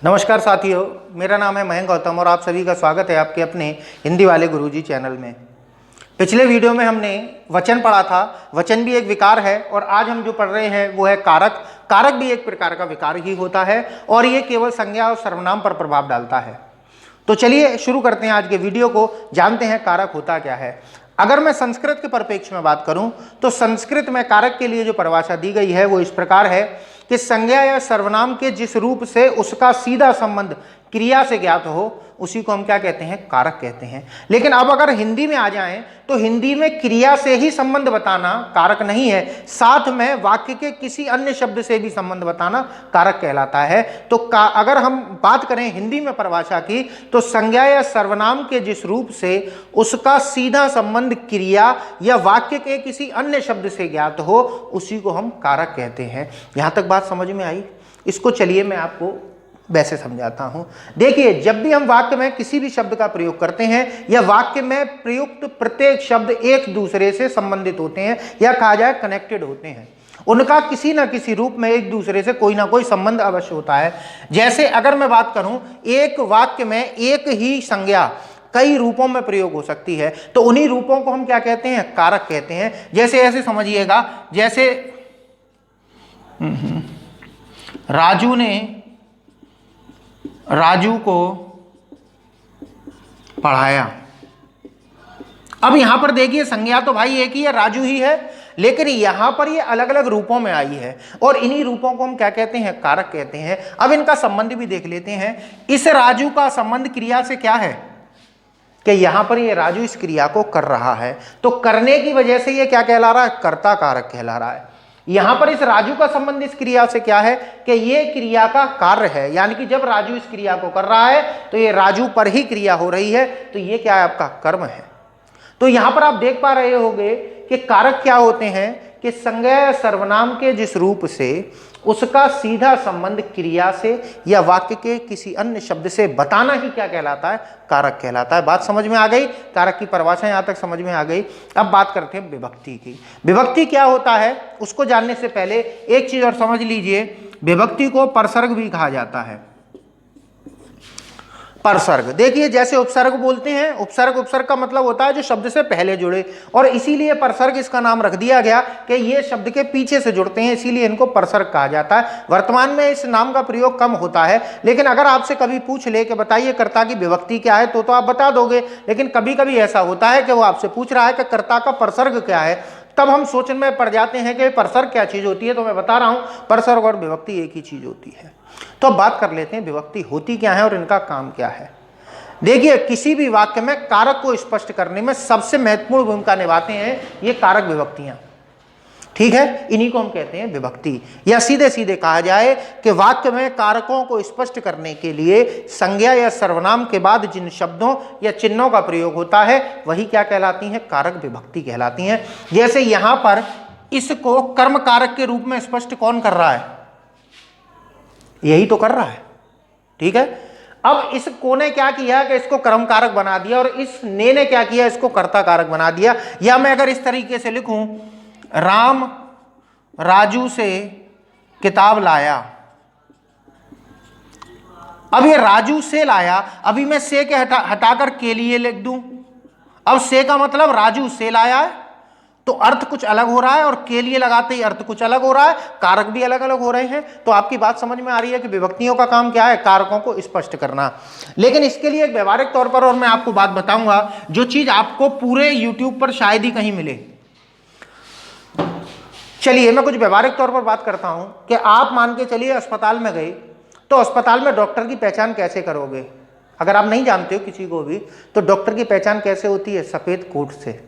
नमस्कार साथियों, मेरा नाम है मयंक गौतम और आप सभी का स्वागत है आपके अपने हिंदी वाले गुरुजी चैनल में। पिछले वीडियो में हमने वचन पढ़ा था। वचन भी एक विकार है और आज हम जो पढ़ रहे हैं वो है कारक। कारक भी एक प्रकार का विकार ही होता है और ये केवल संज्ञा और सर्वनाम पर प्रभाव डालता है। तो चलिए शुरू करते हैं आज के वीडियो को, जानते हैं कारक होता क्या है। अगर मैं संस्कृत के परिप्रेक्ष्य में बात करूं तो संस्कृत में कारक के लिए जो परिभाषा दी गई है वो इस प्रकार है कि संज्ञा या सर्वनाम के जिस रूप से उसका सीधा संबंध क्रिया से ज्ञात हो उसी को हम क्या कहते हैं, कारक कहते हैं। लेकिन अब अगर हिंदी में आ जाएं तो हिंदी में क्रिया से ही संबंध बताना कारक नहीं है, साथ में वाक्य के किसी अन्य शब्द से भी संबंध बताना कारक कहलाता है। तो अगर हम बात करें हिंदी में परिभाषा की तो संज्ञा या सर्वनाम के जिस रूप से उसका सीधा संबंध क्रिया या वाक्य के किसी अन्य शब्द से ज्ञात हो उसी को हम कारक कहते हैं। यहां तक बात समझ में आई? इसको चलिए मैं आपको वैसे समझाता हूं। देखिए, जब भी हम वाक्य में किसी भी शब्द का प्रयोग करते हैं या वाक्य में प्रयुक्त प्रत्येक शब्द एक दूसरे से संबंधित होते हैं या कहा जाए कनेक्टेड होते हैं, उनका किसी ना किसी रूप में एक दूसरे से कोई ना कोई संबंध अवश्य होता है। जैसे अगर मैं बात करूं, एक वाक्य में एक ही संज्ञा कई रूपों में प्रयोग हो सकती है तो उन्हीं रूपों को हम क्या कहते हैं, कारक कहते हैं। जैसे ऐसे समझिएगा, जैसे राजू को पढ़ाया। अब यहां पर देखिए संज्ञा तो भाई एक ही है, राजू ही है, लेकिन यहां पर ये अलग अलग रूपों में आई है और इन्हीं रूपों को हम क्या कहते हैं, कारक कहते हैं। अब इनका संबंध भी देख लेते हैं। इस राजू का संबंध क्रिया से क्या है कि यहां पर ये राजू इस क्रिया को कर रहा है, तो करने की वजह से ये क्या कहला रहा है, कर्ता कारक कहला रहा है। यहां पर इस राजू का संबंध इस क्रिया से क्या है कि ये क्रिया का कार्य है, यानी कि जब राजू इस क्रिया को कर रहा है तो ये राजू पर ही क्रिया हो रही है, तो ये क्या है, आपका कर्म है। तो यहां पर आप देख पा रहे होंगे कि कारक क्या होते हैं कि संज्ञा या सर्वनाम के जिस रूप से उसका सीधा संबंध क्रिया से या वाक्य के किसी अन्य शब्द से बताना ही क्या कहलाता है, कारक कहलाता है। बात समझ में आ गई? कारक की परिभाषा यहां तक समझ में आ गई। अब बात करते हैं विभक्ति की। विभक्ति क्या होता है उसको जानने से पहले एक चीज और समझ लीजिए, विभक्ति को परसर्ग भी कहा जाता है। परसर्ग, देखिए जैसे उपसर्ग बोलते हैं, उपसर्ग का मतलब होता है जो शब्द से पहले जुड़े, और इसीलिए परसर्ग इसका नाम रख दिया गया कि ये शब्द के पीछे से जुड़ते हैं, इसीलिए इनको परसर्ग कहा जाता है। वर्तमान में इस नाम का प्रयोग कम होता है, लेकिन अगर आपसे कभी पूछ ले कि बताइए कर्ता की विभक्ति क्या है तो आप बता दोगे, लेकिन कभी कभी ऐसा होता है कि वो आपसे पूछ रहा है कि कर्ता का परसर्ग क्या है, तब हम सोचने में पड़ जाते हैं कि परसर्ग क्या चीज होती है। तो मैं बता रहा हूं, परसर्ग और विभक्ति एक ही चीज होती है। तो अब बात कर लेते हैं विभक्ति होती क्या है और इनका काम क्या है। देखिए, किसी भी वाक्य में कारक को स्पष्ट करने में सबसे महत्वपूर्ण भूमिका निभाते हैं ये कारक विभक्तियां, ठीक है, इन्हीं को हम कहते हैं विभक्ति। या सीधे सीधे कहा जाए कि वाक्य में कारकों को स्पष्ट करने के लिए संज्ञा या सर्वनाम के बाद जिन शब्दों या चिन्हों का प्रयोग होता है वही क्या कहलाती हैं, कारक विभक्ति कहलाती हैं। जैसे यहां पर इसको कर्म कारक के रूप में स्पष्ट कौन कर रहा है, यही तो कर रहा है, ठीक है। अब इस को ने क्या किया कि इसको कर्म कारक बना दिया और इस ने क्या किया, इसको कर्ता कारक बना दिया। या मैं अगर इस तरीके से लिखूं, राम राजू से किताब लाया। अब ये राजू से लाया, अभी मैं से के हटाकर के लिए लिख दूं। अब से का मतलब राजू से लाया है तो अर्थ कुछ अलग हो रहा है और के लिए लगाते ही अर्थ कुछ अलग हो रहा है, कारक भी अलग अलग हो रहे हैं। तो आपकी बात समझ में आ रही है कि विभक्तियों का काम क्या है, कारकों को स्पष्ट करना। लेकिन इसके लिए एक व्यवहारिक तौर पर और मैं आपको बात बताऊंगा जो चीज आपको पूरे यूट्यूब पर शायद ही कहीं मिले। चलिए मैं कुछ व्यवहारिक तौर पर बात करता हूं कि आप मान के चलिए अस्पताल में गए, तो अस्पताल में डॉक्टर की पहचान कैसे करोगे? अगर आप नहीं जानते हो किसी को भी तो डॉक्टर की पहचान कैसे होती है, सफेद कोट से।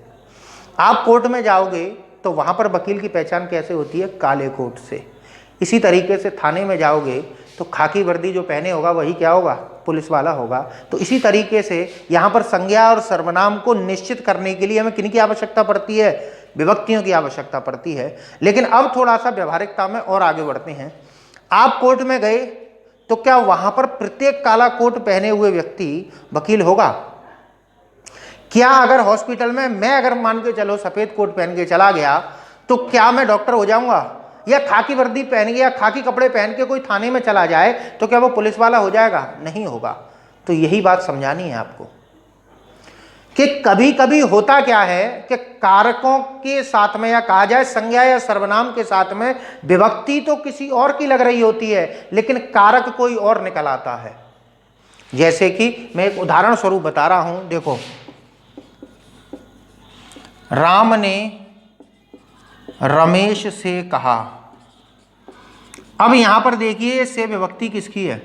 आप कोर्ट में जाओगे तो वहां पर वकील की पहचान कैसे होती है, काले कोट से। इसी तरीके से थाने में जाओगे तो खाकी वर्दी जो पहने होगा वही क्या होगा, पुलिस वाला होगा। तो इसी तरीके से यहाँ पर संज्ञा और सर्वनाम को निश्चित करने के लिए हमें किन की आवश्यकता पड़ती है, विभक्तियों की आवश्यकता पड़ती है। लेकिन अब थोड़ा सा व्यवहारिकता में और आगे बढ़ते हैं। आप कोर्ट में गए तो क्या वहां पर प्रत्येक काला कोट पहने हुए व्यक्ति वकील होगा? क्या अगर हॉस्पिटल में मैं अगर मान के चलो सफेद कोट पहन के चला गया तो क्या मैं डॉक्टर हो जाऊंगा? या खाकी वर्दी पहन के या खाकी कपड़े पहन के कोई थाने में चला जाए तो क्या वो पुलिस वाला हो जाएगा? नहीं होगा। तो यही बात समझानी है आपको कि कभी कभी होता क्या है कि कारकों के साथ में, या कहा जाए संज्ञा या सर्वनाम के साथ में, विभक्ति तो किसी और की लग रही होती है लेकिन कारक कोई और निकल आता है। जैसे कि मैं एक उदाहरण स्वरूप बता रहा हूं, देखो, राम ने रमेश से कहा। अब यहां पर देखिए से विभक्ति किसकी है?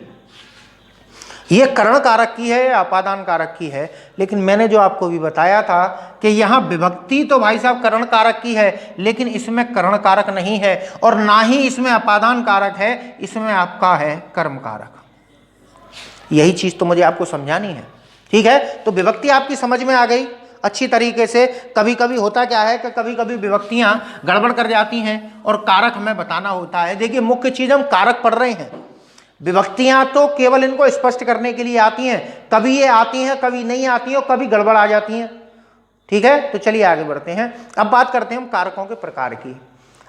ये करण कारक की है या अपादान कारक की है? लेकिन मैंने जो आपको भी बताया था कि यहां विभक्ति तो भाई साहब करण कारक की है, लेकिन इसमें करण कारक नहीं है और ना ही इसमें अपादान कारक है, इसमें आपका है कर्म कारक। यही चीज तो मुझे आपको समझानी है, ठीक है? तो विभक्ति आपकी समझ में आ गई अच्छी तरीके से। कभी कभी होता क्या है कि कभी कभी विभक्तियां गड़बड़ कर जाती हैं और कारक हमें बताना होता है। देखिए, मुख्य चीज हम कारक पढ़ रहे हैं, विभक्तियां तो केवल इनको स्पष्ट करने के लिए आती हैं। कभी ये आती हैं, कभी नहीं आती हैं और कभी गड़बड़ आ जाती हैं, ठीक है? तो चलिए आगे बढ़ते हैं। अब बात करते हैं हम कारकों के प्रकार की।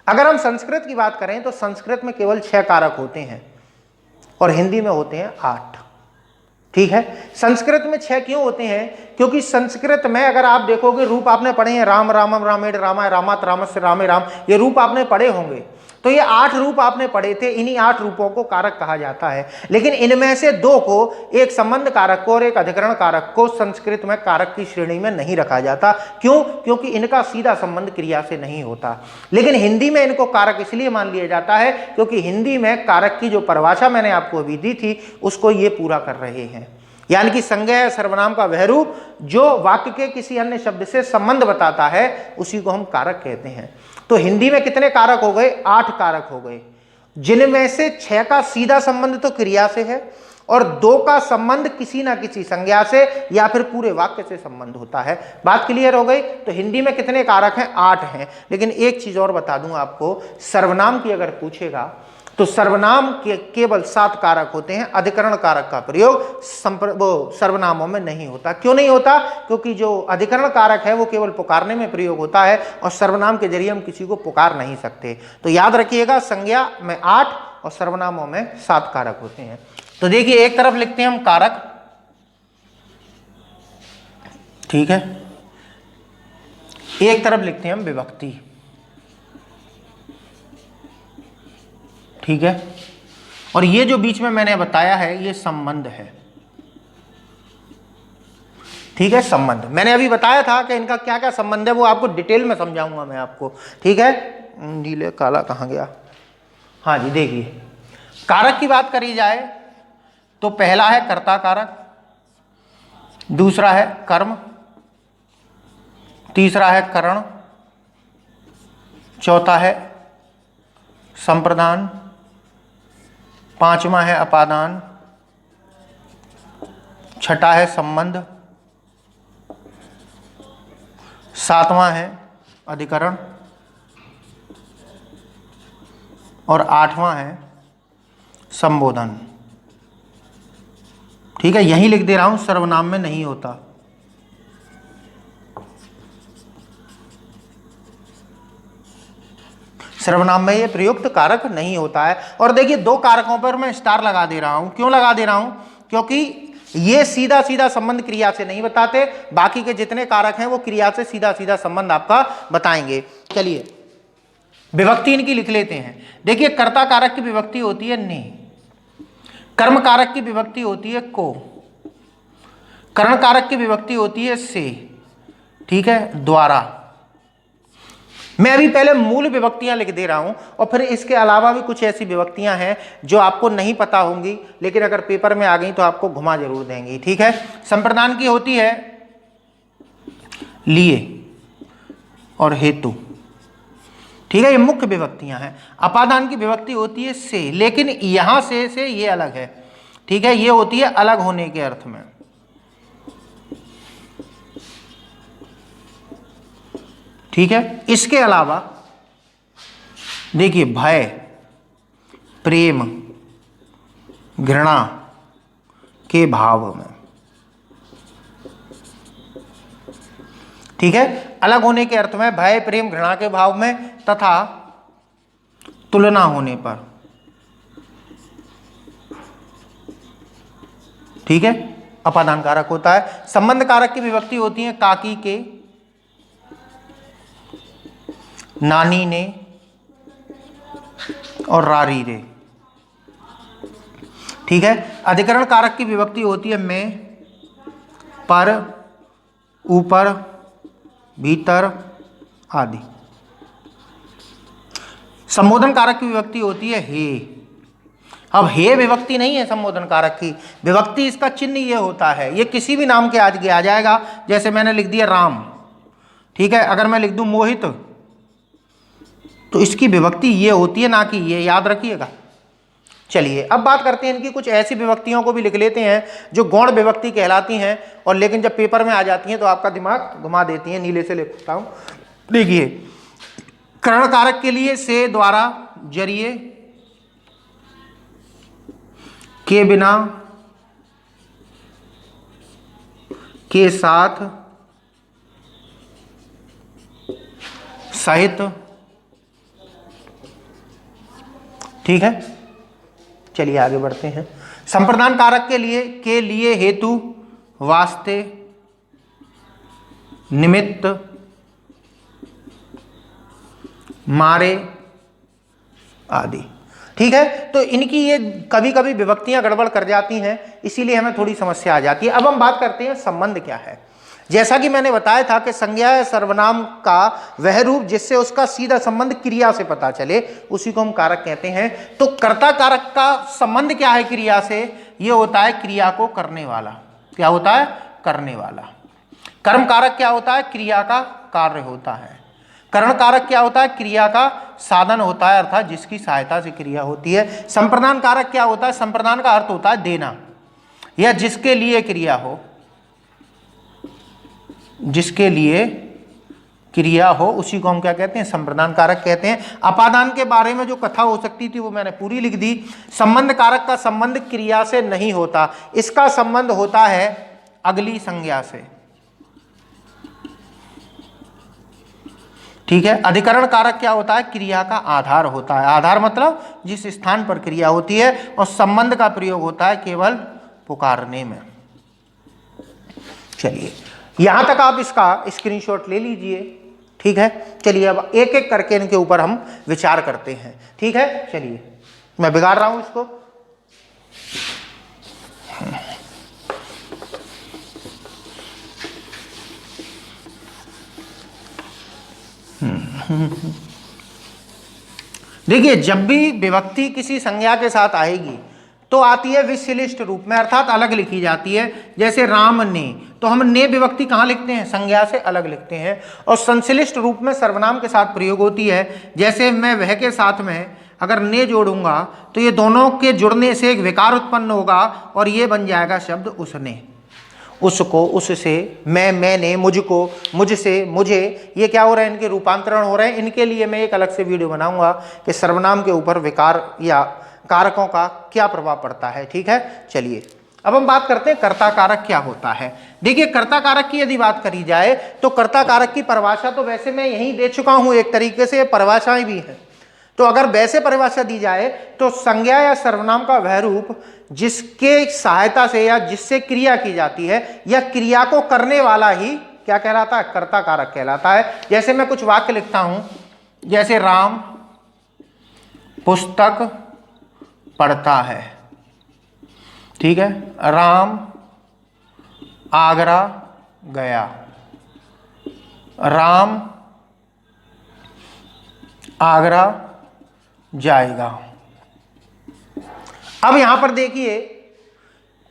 अगर हम संस्कृत की बात करें तो संस्कृत में केवल 6 कारक होते हैं और हिंदी में होते हैं 8, ठीक है? संस्कृत में 6 क्यों होते हैं? क्योंकि संस्कृत में अगर आप देखोगे, रूप आपने पढ़े हैं, राम रामम रामेण रामाय रामात रामस्य रामे राम, ये रूप आपने पढ़े होंगे। तो ये 8 रूप आपने पढ़े थे, इन्हीं 8 रूपों को कारक कहा जाता है। लेकिन इनमें से 2 को, एक संबंध कारक को और एक अधिकरण कारक को, संस्कृत में कारक की श्रेणी में नहीं रखा जाता। क्यों? क्योंकि इनका सीधा संबंध क्रिया से नहीं होता। लेकिन हिंदी में इनको कारक इसलिए मान लिया जाता है क्योंकि हिंदी में कारक की जो परिभाषा मैंने आपको अभी दी थी उसको ये पूरा कर रहे हैं। यानी कि संज्ञा या सर्वनाम का वह रूप जो वाक्य के किसी अन्य शब्द से संबंध बताता है, उसी को हम कारक कहते हैं। तो हिंदी में कितने कारक हो गए? 8 कारक हो गए, जिनमें से 6 का सीधा संबंध तो क्रिया से है और 2 का संबंध किसी ना किसी संज्ञा से या फिर पूरे वाक्य से संबंध होता है। बात क्लियर हो गई? तो हिंदी में कितने कारक हैं? 8 हैं। लेकिन एक चीज और बता दूं आपको, सर्वनाम की अगर पूछेगा तो सर्वनाम के केवल 7 कारक होते हैं। अधिकरण कारक का प्रयोग सर्वनामों में नहीं होता। क्यों नहीं होता? क्योंकि जो अधिकरण कारक है वो केवल पुकारने में प्रयोग होता है और सर्वनाम के जरिए हम किसी को पुकार नहीं सकते। तो याद रखिएगा, संज्ञा में 8 और सर्वनामों में 7 कारक होते हैं। तो देखिए, एक तरफ लिखते हैं हम कारक, ठीक है, एक तरफ लिखते हैं हम विभक्ति, ठीक है? और ये जो बीच में मैंने बताया है ये संबंध है, ठीक है? संबंध मैंने अभी बताया था कि इनका क्या क्या संबंध है, वो आपको डिटेल में समझाऊंगा मैं आपको, ठीक है? नीले काला कहाँ गया? हाँ जी, देखिए, कारक की बात करी जाए तो पहला है कर्ता कारक, दूसरा है कर्म, तीसरा है करण, चौथा है संप्रदान, 5वां है अपादान, 6ठा है संबंध, 7वां है अधिकरण और 8वां है संबोधन, ठीक है? यही लिख दे रहा हूं, सर्वनाम में नहीं होता। सर्वनाम में ये प्रयुक्त कारक नहीं होता है। और देखिए, 2 कारकों पर मैं स्टार लगा दे रहा हूं। क्यों लगा दे रहा हूं? क्योंकि ये सीधा सीधा संबंध क्रिया से नहीं बताते, बाकी के जितने कारक हैं वो क्रिया से सीधा सीधा संबंध आपका बताएंगे। चलिए, विभक्ति इनकी लिख लेते हैं। देखिए, कर्ता कारक की विभक्ति होती है ने, कर्म कारक की विभक्ति होती है को, करण कारक की विभक्ति होती है से, ठीक है, द्वारा। मैं अभी पहले मूल विभक्तियां लिख दे रहा हूं और फिर इसके अलावा भी कुछ ऐसी विभक्तियां हैं जो आपको नहीं पता होंगी, लेकिन अगर पेपर में आ गई तो आपको घुमा जरूर देंगी, ठीक है? संप्रदान की होती है लिए और हेतु, ठीक है? ये मुख्य विभक्तियां हैं। अपादान की विभक्ति होती है से, लेकिन यहां से ये अलग है, ठीक है? ये होती है अलग होने के अर्थ में, ठीक है? इसके अलावा देखिए, भय, प्रेम, घृणा के भाव में, ठीक है? अलग होने के अर्थ में, भय, प्रेम, घृणा के भाव में, तथा तुलना होने पर, ठीक है, अपादान कारक होता है। संबंध कारक की विभक्ति होती है काकी के, नानी ने और रारी रे, ठीक है। अधिकरण कारक की विभक्ति होती है में, पर, ऊपर, भीतर आदि। संबोधन कारक की विभक्ति होती है हे। अब हे विभक्ति नहीं है संबोधन कारक की, विभक्ति इसका चिन्ह ये होता है, ये किसी भी नाम के आगे आ जाएगा। जैसे मैंने लिख दिया राम, ठीक है, अगर मैं लिख दूं मोहित तो इसकी विभक्ति ये होती है, ना कि ये, याद रखिएगा। चलिए अब बात करते हैं इनकी कुछ ऐसी विभक्तियों को भी लिख लेते हैं जो गौण विभक्ति कहलाती हैं और लेकिन जब पेपर में आ जाती हैं तो आपका दिमाग घुमा देती हैं। नीले से लिखता हूं, देखिए, करण कारक के लिए से, द्वारा, जरिए, के बिना, के साथ, सहित, ठीक है। चलिए आगे बढ़ते हैं। संप्रदान कारक के लिए, हेतु, वास्ते, निमित्त, मारे आदि, ठीक है। तो इनकी ये कभी कभी विभक्तियां गड़बड़ कर जाती हैं, इसीलिए हमें थोड़ी समस्या आ जाती है। अब हम बात करते हैं संबंध क्या है। जैसा कि मैंने बताया था कि संज्ञा या सर्वनाम का वह रूप जिससे उसका सीधा संबंध क्रिया से पता चले, उसी को हम कारक कहते हैं। तो कर्ता कारक का संबंध क्या है क्रिया से? ये होता है क्रिया को करने वाला। क्या होता है? करने वाला। कर्म कारक क्या होता है? क्रिया का कार्य होता है। करण कारक क्या होता है? क्रिया का साधन होता है, अर्थात जिसकी सहायता से क्रिया होती है। संप्रदान कारक क्या होता है? संप्रदान का अर्थ होता है देना, या जिसके लिए क्रिया हो, जिसके लिए क्रिया हो, उसी को हम क्या कहते हैं? संप्रदान कारक कहते हैं। अपादान के बारे में जो कथा हो सकती थी वो मैंने पूरी लिख दी। संबंध कारक का संबंध क्रिया से नहीं होता, इसका संबंध होता है अगली संज्ञा से, ठीक है। अधिकरण कारक क्या होता है? क्रिया का आधार होता है। आधार मतलब जिस स्थान पर क्रिया होती है, और संबंध का प्रयोग होता है केवल पुकारने में। चलिए यहां तक आप इसका स्क्रीनशॉट ले लीजिए, ठीक है। चलिए अब एक एक करके इनके ऊपर हम विचार करते हैं, ठीक है। चलिए मैं बिगाड़ रहा हूं इसको। देखिए, जब भी विभक्ति किसी संज्ञा के साथ आएगी तो आती है विशिष्ट रूप में, अर्थात अलग लिखी जाती है। जैसे राम ने, तो हम ने विभक्ति कहाँ लिखते हैं? संज्ञा से अलग लिखते हैं। और संश्लिष्ट रूप में सर्वनाम के साथ प्रयोग होती है। जैसे मैं वह के साथ में अगर ने जोड़ूंगा तो ये दोनों के जुड़ने से एक विकार उत्पन्न होगा और ये बन जाएगा शब्द उसने। उसको, उससे, मैंने, मुझको, मुझसे, मुझे, ये क्या हो रहा है? इनके रूपांतरण हो रहे हैं। इनके लिए मैं एक अलग से वीडियो बनाऊंगा कि सर्वनाम के ऊपर विकार या कारकों का क्या प्रभाव पड़ता है, ठीक है। चलिए अब हम बात करते हैं कर्ता कारक क्या होता है। देखिए, कर्ता कारक की यदि बात करी जाए तो कर्ता कारक की परिभाषा तो वैसे मैं यहीं दे चुका हूं, एक तरीके से परिभाषाएं भी हैं। तो अगर वैसे परिभाषा दी जाए तो संज्ञा या सर्वनाम का वह रूप जिसके सहायता से या जिससे क्रिया की जाती है या क्रिया को करने वाला ही क्या कहलाता है? कर्ता कारक कहलाता है। जैसे मैं कुछ वाक्य लिखता हूं, जैसे राम पुस्तक पढ़ता है, ठीक है। राम आगरा गया, राम आगरा जाएगा। अब यहां पर देखिए,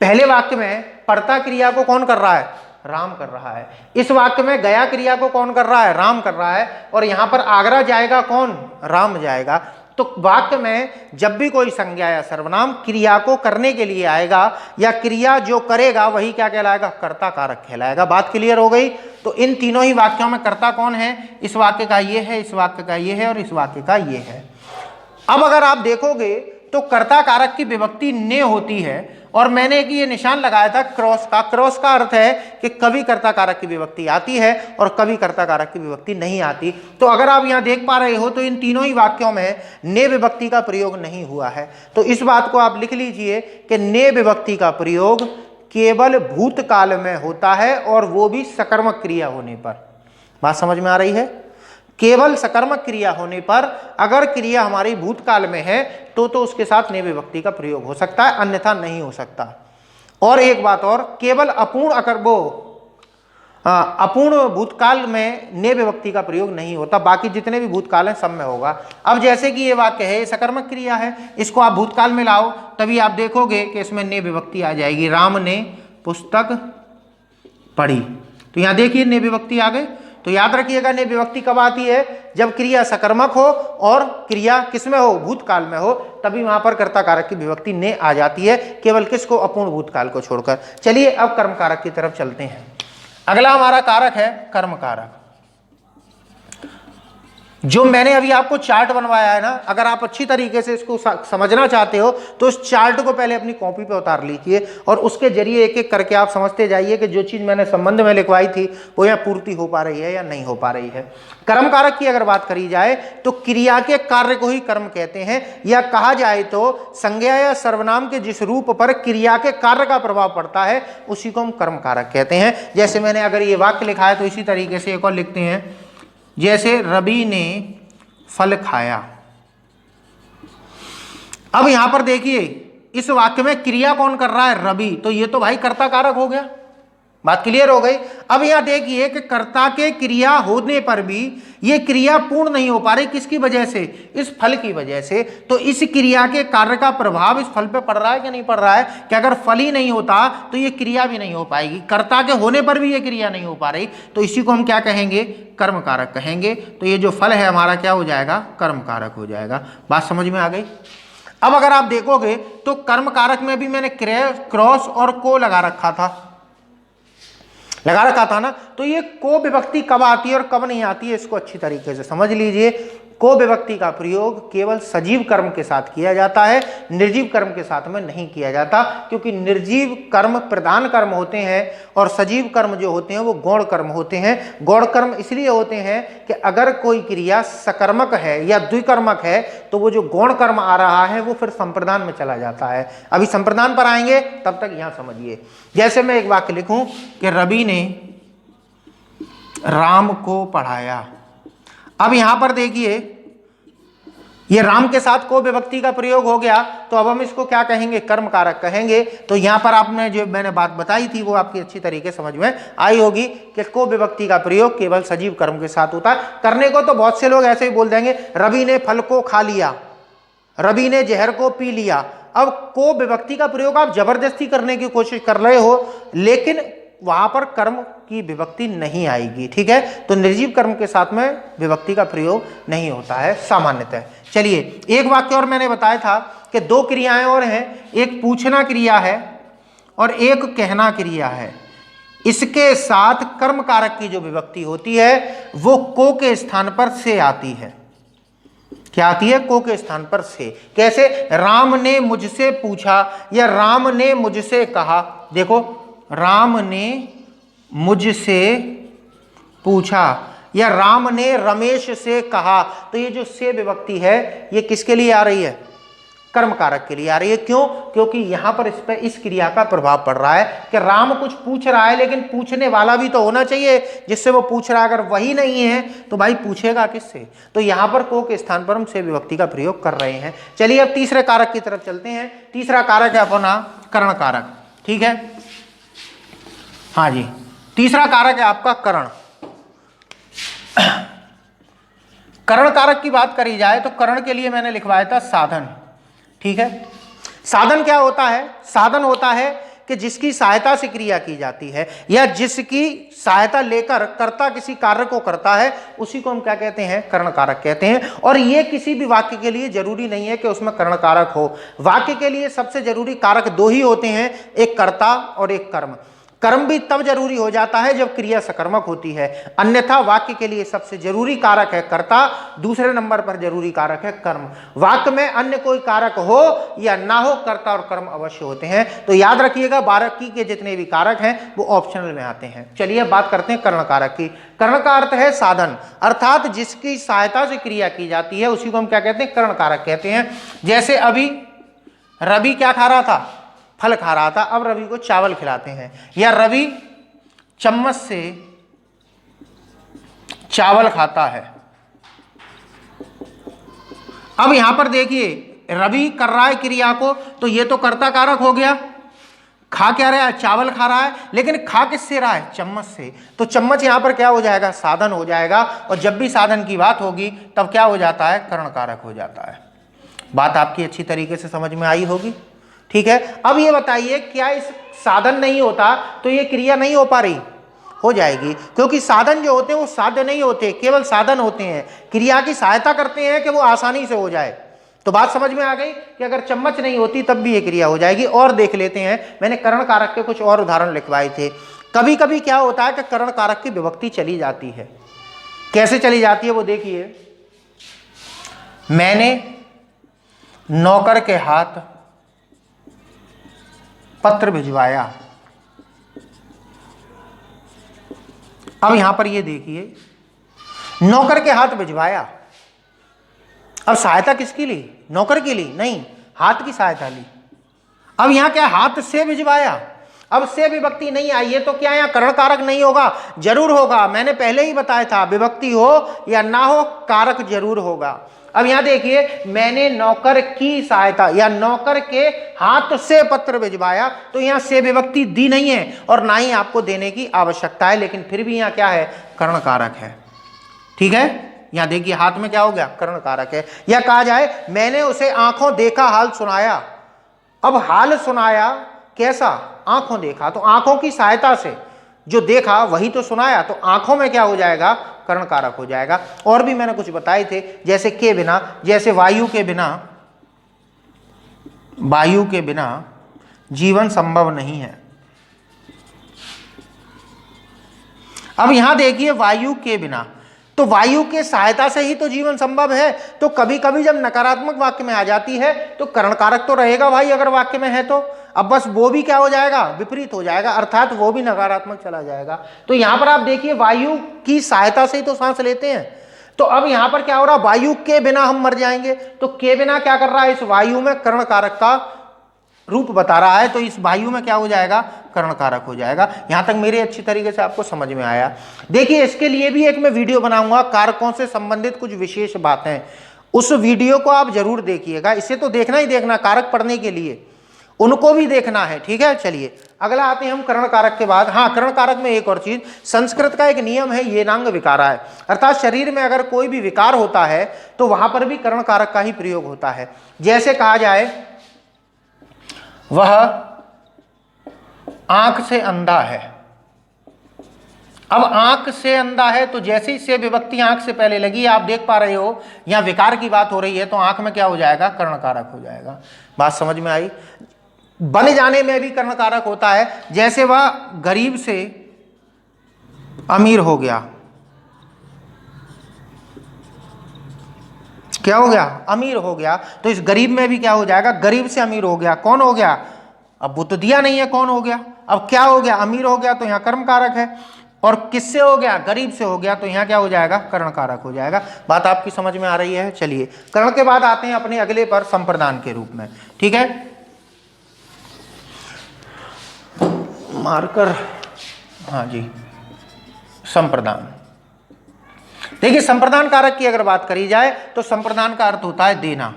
पहले वाक्य में पढ़ता क्रिया को कौन कर रहा है? राम कर रहा है। इस वाक्य में गया क्रिया को कौन कर रहा है? राम कर रहा है। और यहां पर आगरा जाएगा कौन? राम जाएगा। तो वाक्य में जब भी कोई संज्ञा या सर्वनाम क्रिया को करने के लिए आएगा या क्रिया जो करेगा वही क्या कहलाएगा? कर्ता कारक कहलाएगा। बात क्लियर हो गई? तो इन तीनों ही वाक्यों में कर्ता कौन है? इस वाक्य का ये है, इस वाक्य का ये है और इस वाक्य का ये है। अब अगर आप देखोगे तो कर्ता कारक की विभक्ति ने होती है, और मैंने एक ये निशान लगाया था क्रॉस का। क्रॉस का अर्थ है कि कभी कर्ता कारक की विभक्ति आती है और कभी कर्ता कारक की विभक्ति नहीं आती। तो अगर आप यहाँ देख पा रहे हो तो इन तीनों ही वाक्यों में ने विभक्ति का प्रयोग नहीं हुआ है। तो इस बात को आप लिख लीजिए कि ने विभक्ति का प्रयोग केवल भूतकाल में होता है, और वो भी सकर्मक क्रिया होने पर। बात समझ में आ रही है? केवल सकर्मक क्रिया होने पर, अगर क्रिया हमारी भूतकाल में है तो उसके साथ ने विभक्ति का प्रयोग हो सकता है, अन्यथा नहीं हो सकता। और एक बात और, केवल अपूर्ण भूतकाल में ने विभक्ति का प्रयोग नहीं होता, बाकी जितने भी भूतकाल हैं सब में होगा। अब जैसे कि ये वाक्य है, ये सकर्मक क्रिया है, इसको आप भूतकाल में लाओ तभी आप देखोगे कि इसमें ने विभक्ति आ जाएगी। राम ने पुस्तक पढ़ी, तो यहां देखिए ने विभक्ति आ गई। तो याद रखिएगा ने विभक्ति कब आती है? जब क्रिया सकर्मक हो और क्रिया किसमें हो? भूतकाल में हो, तभी वहां पर कर्ता कारक की विभक्ति ने आ जाती है, केवल किसको? अपूर्ण भूतकाल को छोड़कर। चलिए अब कर्म कारक की तरफ चलते हैं। अगला हमारा कारक है कर्म कारक। जो मैंने अभी आपको चार्ट बनवाया है ना, अगर आप अच्छी तरीके से इसको समझना चाहते हो तो इस चार्ट को पहले अपनी कॉपी पे उतार लीजिए और उसके जरिए एक एक करके आप समझते जाइए कि जो चीज मैंने संबंध में लिखवाई थी वो यहाँ पूर्ति हो पा रही है या नहीं हो पा रही है। कर्म कारक की अगर बात करी जाए तो क्रिया के कार्य को ही कर्म कहते हैं, या कहा जाए तो संज्ञा या सर्वनाम के जिस रूप पर क्रिया के कार्य का प्रभाव पड़ता है उसी को हम कर्म कारक कहते हैं। जैसे मैंने अगर ये वाक्य लिखा है तो इसी तरीके से एक और लिखते हैं, जैसे रवि ने फल खाया। अब यहां पर देखिए इस वाक्य में क्रिया कौन कर रहा है? रवि। तो ये तो भाई कर्ता कारक हो गया। बात क्लियर हो गई। अब यहां देखिए कि कर्ता के क्रिया होने पर भी ये क्रिया पूर्ण नहीं हो पा रही, किसकी वजह से? इस फल की वजह से। तो इस क्रिया के कार्य का प्रभाव इस फल पे पड़ रहा है कि नहीं पड़ रहा है? कि अगर फल ही नहीं होता तो ये क्रिया भी नहीं हो पाएगी, कर्ता के होने पर भी ये क्रिया नहीं हो पा रही, तो इसी को हम क्या कहेंगे? कर्म कारक कहेंगे। तो ये जो फल है हमारा क्या हो जाएगा? कर्म कारक हो जाएगा। बात समझ में आ गई? अब अगर आप देखोगे तो कर्म कारक में भी मैंने क्रॉस और को लगा रखा था ना। तो ये को विभक्ति कब आती है और कब नहीं आती है, इसको अच्छी तरीके से समझ लीजिए। को विभक्ति का प्रयोग केवल सजीव कर्म के साथ किया जाता है, निर्जीव कर्म के साथ में नहीं किया जाता, क्योंकि निर्जीव कर्म प्रधान कर्म होते हैं और सजीव कर्म जो होते हैं वो गौण कर्म होते हैं। गौण कर्म इसलिए होते हैं कि अगर कोई क्रिया सकर्मक है या द्विकर्मक है तो वो जो गौण कर्म आ रहा है वो फिर संप्रदान में चला जाता है। अभी संप्रदान पर आएंगे, तब तक यहां समझिए। जैसे मैं एक वाक्य लिखूं कि रवि ने राम को पढ़ाया। अब यहां पर देखिए ये राम के साथ को विभक्ति का प्रयोग हो गया, तो अब हम इसको क्या कहेंगे? कर्म कारक कहेंगे। तो यहां पर आपने जो मैंने बात बताई थी वो आपकी अच्छी तरीके समझ में आई होगी कि को विभक्ति का प्रयोग केवल सजीव कर्म के साथ होता है। करने को तो बहुत से लोग ऐसे ही बोल देंगे, रवि ने फल को खा लिया, रवि ने जहर को पी लिया। अब को विभक्ति का प्रयोग आप जबरदस्ती करने की कोशिश कर रहे हो, लेकिन वहां पर कर्म की विभक्ति नहीं आएगी। ठीक है, तो निर्जीव कर्म के साथ में विभक्ति का प्रयोग नहीं होता है सामान्यतः। चलिए एक वाक्य और मैंने बताया था कि दो क्रियाएं और हैं, एक पूछना क्रिया है और एक कहना क्रिया है। इसके साथ कर्म कारक की जो विभक्ति होती है वो को के स्थान पर से आती है। क्या आती है? को के स्थान पर से। कैसे? राम ने मुझसे पूछा या राम ने मुझसे कहा। देखो, राम ने मुझसे पूछा या राम ने रमेश से कहा। तो ये जो से विभक्ति है ये किसके लिए आ रही है? कर्म कारक के लिए आ रही है। क्यों? क्योंकि यहां पर इस पे इस क्रिया का प्रभाव पड़ रहा है कि राम कुछ पूछ रहा है, लेकिन पूछने वाला भी तो होना चाहिए जिससे वो पूछ रहा है। अगर वही नहीं है तो भाई पूछेगा किससे? तो यहां पर को के स्थान पर हम से विभक्ति का प्रयोग कर रहे हैं। चलिए अब तीसरे कारक की तरफ चलते हैं। तीसरा कारक है अपना करण कारक। ठीक है, हाँ जी, तीसरा कारक है आपका करण। करण कारक की बात करी जाए तो करण के लिए मैंने लिखवाया था साधन। ठीक है, साधन क्या होता है? साधन होता है कि जिसकी सहायता से क्रिया की जाती है या जिसकी सहायता लेकर कर्ता किसी कार्य को करता है, उसी को हम क्या कहते हैं? करण कारक कहते हैं। और ये किसी भी वाक्य के लिए जरूरी नहीं है कि उसमें करण कारक हो। वाक्य के लिए सबसे जरूरी कारक दो ही होते हैं, एक कर्ता और एक कर्म। कर्म भी तब जरूरी हो जाता है जब क्रिया सकर्मक होती है, अन्यथा वाक्य के लिए सबसे जरूरी कारक है कर्ता, दूसरे नंबर पर जरूरी कारक है कर्म। वाक्य में अन्य कोई कारक हो या ना हो, कर्ता और कर्म अवश्य होते हैं। तो याद रखिएगा, बाकी के जितने भी कारक हैं वो ऑप्शनल में आते हैं। चलिए बात करते हैं कर्ण कारक की। कर्ण का अर्थ है साधन, अर्थात जिसकी सहायता से क्रिया की जाती है उसी को हम क्या कहते हैं, कर्ण कारक कहते हैं। जैसे अभी रवि क्या खा रहा था, फल खा रहा था, अब रवि को चावल खिलाते हैं, या रवि चम्मच से चावल खाता है। अब यहां पर देखिए रवि कर रहा है क्रिया को, तो ये तो कर्ता कारक हो गया। खा क्या रहा है, चावल खा रहा है, लेकिन खा किससे रहा है, चम्मच से। तो चम्मच यहां पर क्या हो जाएगा, साधन हो जाएगा। और जब भी साधन की बात होगी तब क्या हो जाता है, कर्ण कारक हो जाता है। बात आपकी अच्छी तरीके से समझ में आई होगी, ठीक है। अब ये बताइए, क्या इस साधन नहीं होता तो ये क्रिया नहीं हो पा रही, हो जाएगी, क्योंकि साधन जो होते हैं वो साध्य नहीं होते, केवल साधन होते हैं, क्रिया की सहायता करते हैं कि वो आसानी से हो जाए। तो बात समझ में आ गई कि अगर चम्मच नहीं होती तब भी ये क्रिया हो जाएगी। और देख लेते हैं, मैंने कर्ण कारक के कुछ और उदाहरण लिखवाए थे। कभी कभी क्या होता है कि कर्ण कारक की विभक्ति चली जाती है। कैसे चली जाती है वो देखिए, मैंने नौकर के हाथ पत्र भिजवाया। अब यहां पर ये देखिए, नौकर के हाथ भिजवाया, अब सहायता किसकी ली, नौकर की ली नहीं, हाथ की सहायता ली। अब यहां क्या, हाथ से भिजवाया, अब से विभक्ति नहीं आई है, तो क्या यहां कर्ण कारक नहीं होगा, जरूर होगा। मैंने पहले ही बताया था, विभक्ति हो या ना हो कारक जरूर होगा। अब यहां देखिए, मैंने नौकर की सहायता या नौकर के हाथ से पत्र भिजवाया, तो यहां से विभक्ति दी नहीं है और ना ही आपको देने की आवश्यकता है, लेकिन फिर भी यहां क्या है, कर्ण कारक है, ठीक है। यहां देखिए हाथ में क्या हो गया, कर्ण कारक है। या कहा जाए, मैंने उसे आंखों देखा हाल सुनाया। अब हाल सुनाया कैसा, आंखों देखा, तो आंखों की सहायता से जो देखा वही तो सुनाया, तो आंखों में क्या हो जाएगा, कर्ण कारक हो जाएगा। और भी मैंने कुछ बताए थे, जैसे के बिना, जैसे वायु के बिना, वायु के बिना जीवन संभव नहीं है। अब यहां देखिए, वायु के बिना, तो वायु के सहायता से ही तो जीवन संभव है। तो कभी कभी जब नकारात्मक वाक्य में आ जाती है तो कर्ण कारक तो रहेगा भाई, अगर वाक्य में है तो। अब बस वो भी क्या हो जाएगा, विपरीत हो जाएगा, अर्थात वो भी नकारात्मक चला जाएगा। तो यहां पर आप देखिए, वायु की सहायता से ही तो सांस लेते हैं। तो अब यहां पर क्या हो रहा, वायु के बिना हम मर जाएंगे, तो के बिना क्या कर रहा है, इस वायु में कर्ण कारक का रूप बता रहा है, तो इस वायु में क्या हो जाएगा, कर्ण कारक हो जाएगा। यहां तक मेरे अच्छी तरीके से आपको समझ में आया। देखिए इसके लिए भी एक मैं वीडियो बनाऊंगा, कारकों से संबंधित कुछ विशेष बातें, उस वीडियो को आप जरूर देखिएगा। इसे तो देखना ही देखना, कारक पढ़ने के लिए उनको भी देखना है, ठीक है। चलिए अगला आते हैं हम कर्ण कारक के बाद। हाँ, कर्ण कारक में एक और चीज, संस्कृत का एक नियम है, येनांग विकारा है, अर्थात शरीर में अगर कोई भी विकार होता है तो वहां पर भी कर्ण कारक का ही प्रयोग होता है। जैसे कहा जाए, वह आंख से अंधा है। अब आंख से अंधा है, तो जैसे ही से विभक्ति आंख से पहले लगी, आप देख पा रहे हो यहां विकार की बात हो रही है, तो आंख में क्या हो जाएगा, कर्ण कारक हो जाएगा। बात समझ में आई। बन जाने में भी कर्ण कारक होता है, जैसे वह गरीब से अमीर हो गया, क्या हो गया, अमीर हो गया, तो इस गरीब में भी क्या हो जाएगा, गरीब से अमीर हो गया। कौन हो गया, अब वो तो दिया नहीं है, कौन हो गया, अब क्या हो गया, अमीर हो गया, तो यहाँ कर्म कारक है। और किससे हो गया, गरीब से हो गया, तो यहाँ क्या हो जाएगा, कर्ण कारक हो जाएगा। बात आपकी समझ में आ रही है। चलिए कर्ण के बाद आते हैं अपने अगले पर, संप्रदान के रूप में, ठीक है। मार्कर, हाँ जी, संप्रदान। देखिए संप्रदान कारक की अगर बात करी जाए तो संप्रदान का अर्थ होता है देना,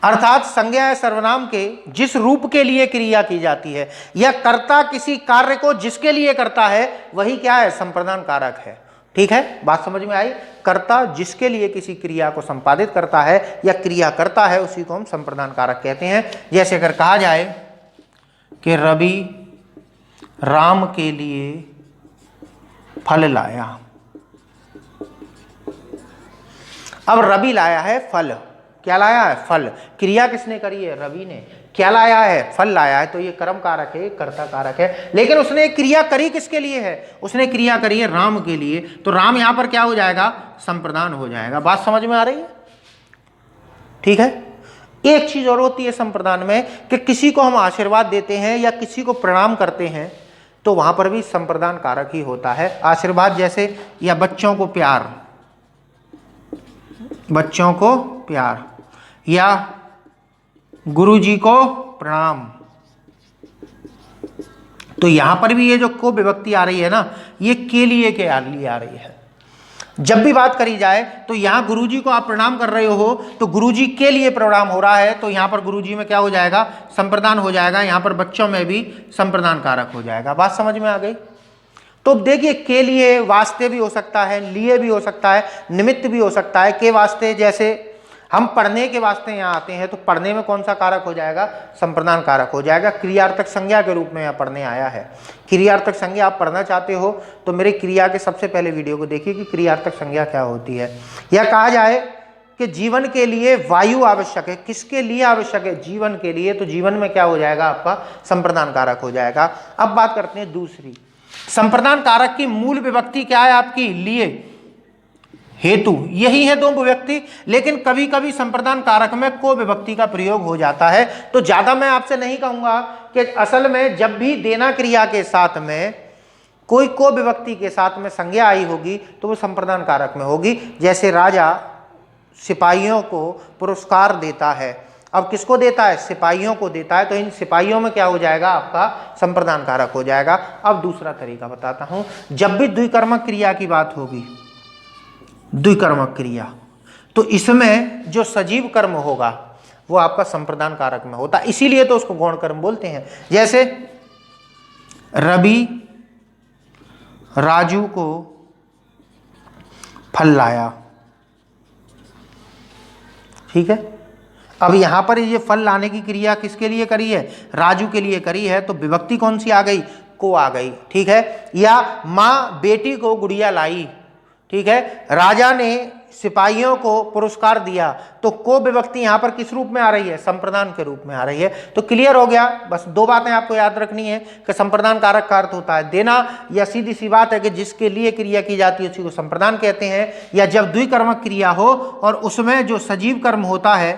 अर्थात संज्ञा या सर्वनाम के जिस रूप के लिए क्रिया की जाती है, या कर्ता किसी कार्य को जिसके लिए करता है वही क्या है, संप्रदान कारक है, ठीक है। बात समझ में आई। कर्ता जिसके लिए किसी क्रिया को संपादित करता है या क्रिया करता है उसी को हम संप्रदान कारक कहते हैं। जैसे अगर कहा जाए कि रवि राम के लिए फल लाया, अब रवि लाया है फल, क्या लाया है, फल, क्रिया किसने करी है, रवि ने। क्या लाया है, फल लाया है, तो ये कर्म कारक है, कर्ता कारक है। लेकिन उसने क्रिया करी किसके लिए है, उसने क्रिया करी है राम के लिए, तो राम यहां पर क्या हो जाएगा, संप्रदान हो जाएगा। बात समझ में आ रही है? ठीक है। एक चीज और होती है संप्रदान में कि किसी को हम आशीर्वाद देते हैं या किसी को प्रणाम करते हैं तो वहां पर भी संप्रदान कारक ही होता है। आशीर्वाद जैसे, या बच्चों को प्यार, बच्चों को प्यार, या गुरु जी को प्रणाम, तो यहां पर भी ये जो को विभक्ति आ रही है ना, ये के लिए के लिए आ रही है। जब भी बात करी जाए तो यहां गुरुजी को आप प्रणाम कर रहे हो तो गुरुजी के लिए प्रणाम हो रहा है, तो यहां पर गुरुजी में क्या हो जाएगा, संप्रदान हो जाएगा। यहां पर बच्चों में भी संप्रदान कारक हो जाएगा। बात समझ में आ गई? तो देखिए, के लिए वास्ते भी हो सकता है, लिए भी हो सकता है, निमित्त भी हो सकता है। के वास्ते जैसे हम पढ़ने के वास्ते यहाँ आते हैं तो पढ़ने में कौन सा कारक हो जाएगा, संप्रदान कारक हो जाएगा। क्रियार्थक संज्ञा के रूप में यहाँ पढ़ने आया है। क्रियार्थक संज्ञा आप पढ़ना चाहते हो तो मेरे क्रिया के सबसे पहले वीडियो को देखिए कि क्रियार्थक संज्ञा क्या होती है। या कहा जाए कि जीवन के लिए वायु आवश्यक है, किसके लिए आवश्यक है, जीवन के लिए, तो जीवन में क्या हो जाएगा, आपका संप्रदान कारक हो जाएगा। अब बात करते हैं दूसरी, संप्रदान कारक की मूल विभक्ति क्या है आपकी, लिए, हेतु, यही है दो विभक्ति। लेकिन कभी कभी संप्रदान कारक में को विभक्ति का प्रयोग हो जाता है। तो ज्यादा मैं आपसे नहीं कहूंगा कि असल में जब भी देना क्रिया के साथ में कोई को विभक्ति के साथ में संज्ञा आई होगी तो वो संप्रदान कारक में होगी। जैसे राजा सिपाहियों को पुरस्कार देता है, अब किसको देता है, सिपाहियों को देता है, तो इन सिपाहियों में क्या हो जाएगा, आपका संप्रदान कारक हो जाएगा। अब दूसरा तरीका बताता हूं, जब भी द्विकर्मक क्रिया की बात होगी, द्विकर्मक क्रिया, तो इसमें जो सजीव कर्म होगा वो आपका संप्रदान कारक में होता है, इसीलिए तो उसको गौण कर्म बोलते हैं। जैसे रवि राजू को फल लाया, ठीक है। अब यहां पर ये फल लाने की क्रिया किसके लिए करी है, राजू के लिए करी है, तो विभक्ति कौन सी आ गई, को आ गई, ठीक है। या मां बेटी को गुड़िया लाई, ठीक है, राजा ने सिपाहियों को पुरस्कार दिया, तो को विभक्ति यहां पर किस रूप में आ रही है, संप्रदान के रूप में आ रही है। तो क्लियर हो गया। बस दो बातें आपको याद रखनी है कि संप्रदान कारक का अर्थ होता है देना, या सीधी सी बात है कि जिसके लिए क्रिया की जाती है उसी को संप्रदान कहते हैं। या जब द्विकर्मक क्रिया हो और उसमें जो सजीव कर्म होता है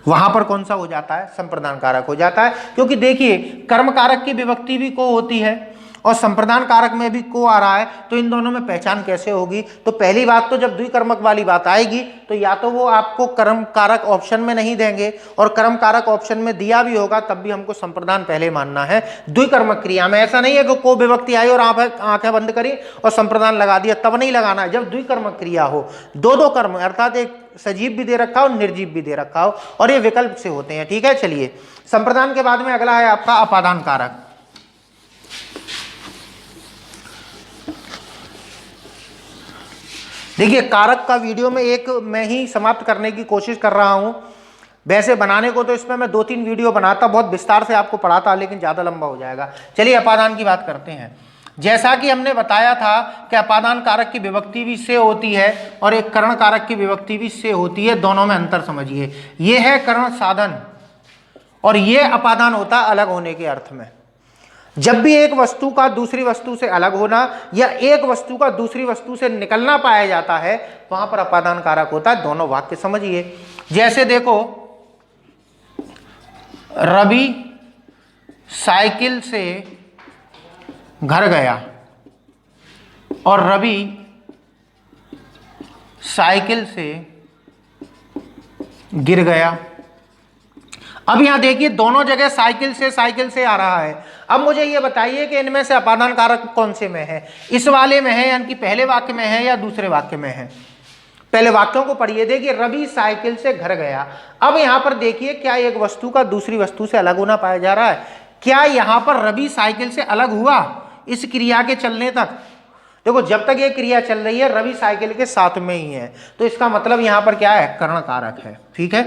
वहां पर कौन सा हो जाता है, संप्रदान कारक हो जाता है। क्योंकि देखिए, कर्म कारक की विभक्ति भी को होती है और संप्रदान कारक में भी को आ रहा है, तो इन दोनों में पहचान कैसे होगी। तो पहली बात तो जब द्विकर्मक वाली बात आएगी तो या तो वो आपको कर्म कारक ऑप्शन में नहीं देंगे, और कर्म कारक ऑप्शन में दिया भी होगा तब भी हमको संप्रदान पहले मानना है। द्विकर्मक क्रिया में ऐसा नहीं है कि को विभक्ति आई और आंखें बंद करी और संप्रदान लगा दिया, तब नहीं लगाना है। जब द्विकर्मक क्रिया हो, दो कर्म, अर्थात एक सजीव भी दे रखा हो, निर्जीव भी दे रखा हो, और ये विकल्प से होते हैं, ठीक है। चलिए, संप्रदान के बाद में अगला है आपका अपादान कारक। देखिए, कारक का वीडियो में एक मैं ही समाप्त करने की कोशिश कर रहा हूं। वैसे बनाने को तो इसमें मैं 2-3 वीडियो बनाता, बहुत विस्तार से आपको पढ़ाता, लेकिन ज़्यादा लंबा हो जाएगा। चलिए अपादान की बात करते हैं। जैसा कि हमने बताया था कि अपादान कारक की विभक्ति भी से होती है और एक करण कारक की विभक्ति भी से होती है, दोनों में अंतर समझिए। ये है करण साधन और ये अपादान होता है अलग होने के अर्थ में। जब भी एक वस्तु का दूसरी वस्तु से अलग होना या एक वस्तु का दूसरी वस्तु से निकलना पाया जाता है, वहां पर अपादान कारक होता है। दोनों वाक्य समझिए। जैसे देखो, रवि साइकिल से घर गया और रवि साइकिल से गिर गया। अब यहां देखिए, दोनों जगह साइकिल से आ रहा है। अब मुझे ये बताइए कि इनमें से अपादान कारक कौन से में है, इस वाले में है यानी कि पहले वाक्य में है या दूसरे वाक्य में है। पहले वाक्यों को पढ़िए। देखिए, रवि साइकिल से घर गया। अब यहां पर देखिए, क्या एक वस्तु का दूसरी वस्तु से अलग होना पाया जा रहा है? क्या यहां पर रवि साइकिल से अलग हुआ इस क्रिया के चलने तक? देखो, जब तक ये क्रिया चल रही है रवि साइकिल के साथ में ही है, तो इसका मतलब यहां पर क्या है, करण कारक है, ठीक है।